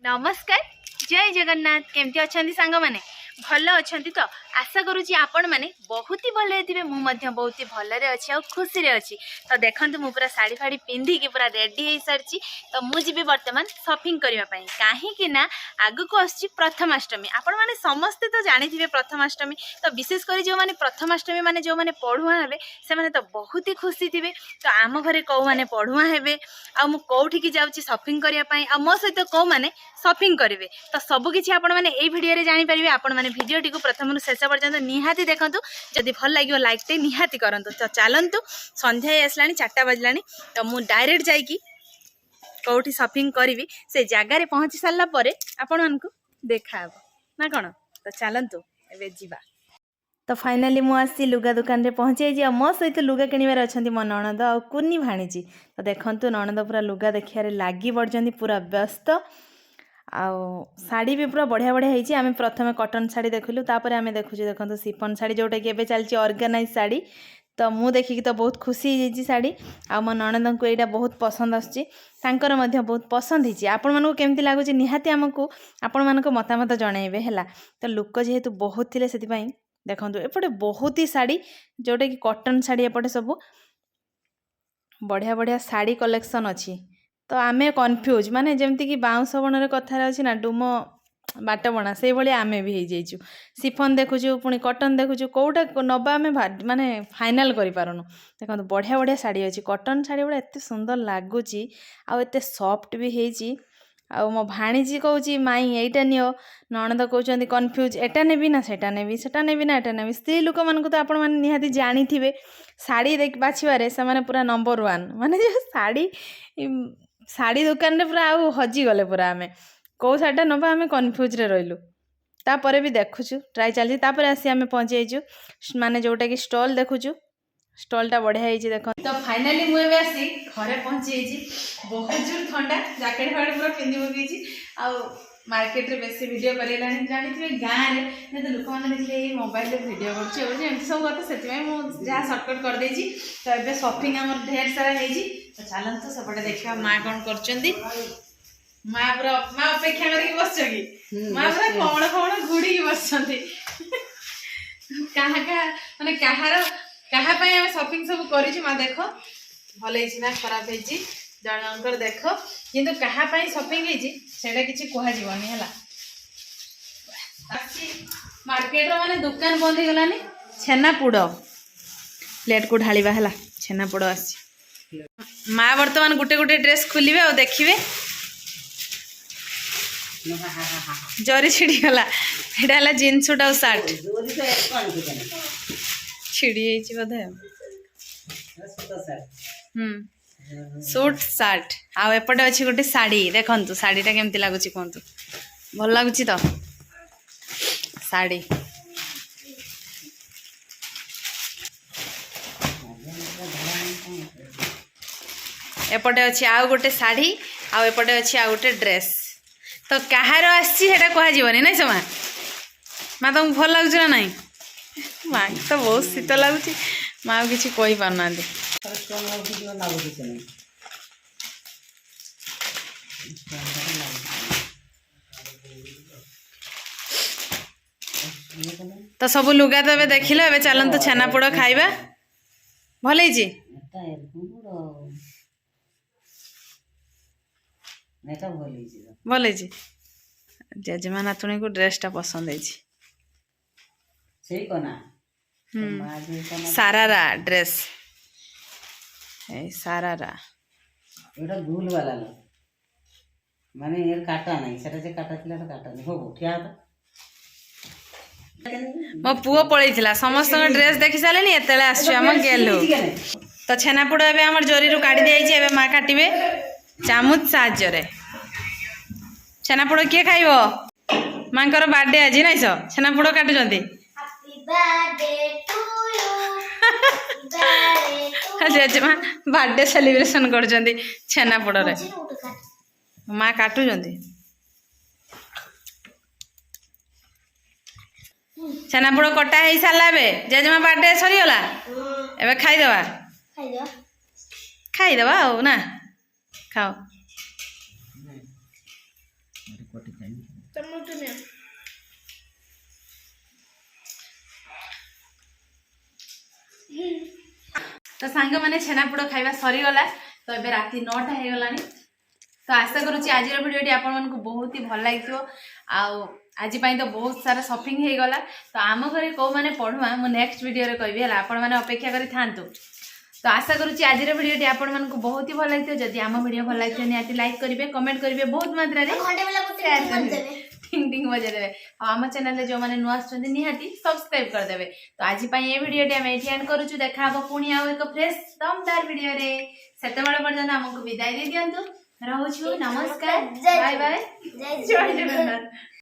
नमस्कार जय जगन्नाथ केमती अच्छा सांग मैंने भल अच्छा तो आशा करुँची आपण मैंने बहुत ही भले थे मुझे बहुत ही भलरे अच्छी आ खुशी रे अच्छी तो देखो मुझे पूरा शाढ़ी फाड़ी पिंधिकी पूरा रेडी हो सारी तो मुझे बर्तमान शॉपिंग करने कहीं आग को आसुची प्रथमाष्टमी आपण मैंने समस्ते तो जानी प्रथमाष्टमी तो विशेषकर जो मैंने प्रथमाष्टमी मैंने जो मैंने पढ़ुआ हे से तो बहुत ही खुशी थे तो आम घरे कौ मैंने पढ़ुआ हे आउठी जाऊँगी शॉपिंग करने मो सहित कौ मैंने शॉपिंग करेंगे तो सबकि आपण मैंने ये वीडियो जानीपर आपण मैंने भिडियोटी को प्रथम शेष पर्यटन निहाती देखूँ जदि भल लगे लाइक टे निहाती करूँ तो चलतु संध्या आसला 4टा बजला तो मुझे डायरेक्ट जाकि कौटी शॉपिंग करी से जगार पहुँची सारापर आपण मानक देखा ना कौन तो चलतु एवं जीवा तो फाइनाली मुझे लुगा दुकान रे पहुँची मो सहित लुगा किणवार अच्छा मो नणद आ कुनी भाणीजी तो देखु नणद पूरा लुगा देखिए लगी पड़ती पूरा व्यस्त आउ शाड़ी भी पूरा बढ़िया बढ़िया होती आम प्रथम कटन शाड़ी देखलु तापर आम देखुचे देखो सिफन शाड़ी जोटा कि एबे चलती ऑर्गेनाइज शाड़ी तो मु देखिकी तो बहुत खुशी होती शाड़ी आ मो नणद को यहाँ बहुत पसंद आसुची बहुत पसंद होती आपण मानू केमती लगुच निहाती आमको आपण मानक मतामत जनइबे है तो लोक जेहेतु बहुत थिले से देखो एपटे बहुत ही शाड़ी जोटा कि कटन शाड़ी एपटे सब बढ़िया बढ़िया शाड़ी कलेक्शन अच्छी तो आमे कन्फ्यूज माने जमती कि बाउंस बणर कथार अच्छी ना डुम बाट बणा से भाई आमे भी हो जाइचु सिफन देखुचु पुणी कटन देखुचु कौटा नबा आमे माने फाइनाल करि पारुनु देखो बढ़िया बढ़िया शाड़ी अच्छी कटन शाड़ी गुड़ा एत सुंदर लगुच आते सफ्ट भी होती आ मो भाणीजी कौची माई यहीटा नियो नणद कहते कन्फ्यूज एटा नेबी ना सेटा नेबी सेटा नेबी ना एटा नेबी स्त्री लोक मानक तो आपण मैंने निहाती जानी शाड़ी देख बाछिबारे से पूरा नंबर 1 माने जो शाड़ी दुकान रे पूरा आउ हजी गले पूरा आमे कौ शाढ़ीटा नबा आमे कन्फ्यूज रे रहिलु तापर भी देखुचु ट्राई चलती तापर आसी आमे पहुँची जाइचु माने जोटा कि स्टॉल देखुचु स्टॉलटा बढ़िया होती देख तो फाइनाली मुझे आसी घरे पहुँची बहुत जोर ठंडा जैकेट फाकेट पूरा पिंधि पकई मार्केट रे बेसी वीडियो करेला जानी गाँव में तो लोक मैंने देखिए मोबाइल रे वीडियो कर सब कथा से जहाँ सर्टकट कर देछि तो ये शॉपिंग आम ढेर सारा होती तो चलते सेपटे देखा माँ कौन कर माँ पूरा माँ अपेक्षा करके बस कि माँ पूरा कौन कौन घुड़ी बस माने कहाँ शॉपिंग सब कर देख भल ना खराब होती जनकर देख किंतु कहाँ शॉपिंग होता किसी कहजनी है मार्केट माने दुकान बंद हो गलानी छेनापोड़ प्लेट को ढालिबा है छेनापोड़ आसी माँ बर्तमान गोटे गोटे ड्रेस खोलिबे और देखिए जरी छिड़ीगला यहाँ जीन्स सूट आ सार्ट छिड़ी बोधे सूट सार्ट आउटे अच्छी गोटे शाड़ी देखु शाड़ीटा केमती लगुच कहतु भल लगुच तो शाड़ी एपटे अच्छी आउ गोटे शाड़ी आउटे अच्छी आउ गोटे ड्रेस तो कहार आसा कहजनी ना से माँ तुमको भल लगुच ना नाई माँ तो बहुत शीत लगुच माँ किसी कही पारना तो सब लुगा तो ए देख लो चलतु छेनापोड़ खाइबा भल भल जेजेमा नातुणी को ड्रेसटा पसंद सारारा ड्रेस सारारा एटा भूल वाला लो माने यार काटा नहीं सेटा जे काटा थिला तो काटा नहीं हो क्या था मो पुओ पळैथिला समस्त ड्रेस देखि सालेनी एतेले आसु हम गेलु तो छेनापोड़ एबे हमर जोरी रु काटी देइ छै एबे मा काटिबे चामच साहाଯ୍य रे छेनापोड़ के खाइबो मांकर बर्थडे आज नाइस छेनापोड़ काटु जंती हैप्पी बर्थडे टू यू जेजेमा बर्थडे सेलिब्रेशन कर जंती छेनापोड़ रे माँ काटु जंती छेनापोड़ कटा हो सारा जेजेमा बर्थडे सरीगला एबे खाईदबा ना खाओ तो सांग मैंने छेनापोड़ खाइबा सरीगला तो एबे राति 9टा हो गलानी तो आशा करुच्ची आज भिडियोटी आपण को बहुत ही भल लगे आज तो बहुत सारा शॉपिंग हो गला तो आम घर कौ मैंने पढ़ुआ मु नेक्स्ट वीडियो रे कहबी हला आपण माने अपेक्षा करी थांतु तो आशा करुच्ची आज भिडियोटी आपण को बहुत ही भल लगे जदि आम वीडियो भल लगे निहाती लाइक करेंगे कमेंट करेंगे बहुत मात्रा रे शेयर करेंगे टिंग टिंग बजे देवे आम चैनल जो मैंने नुआ निहाती सब्सक्राइब कर देवे तो आज ये वीडियो आम ये एंड करूँ देखा हम पुणी आउ एक फ्रेश दमदार वीडियो रे सेतेबेले पर्यंत आमको विदाय दे दियंतु रहूछु नमस्कार बाय बाय जय जगन्नाथ।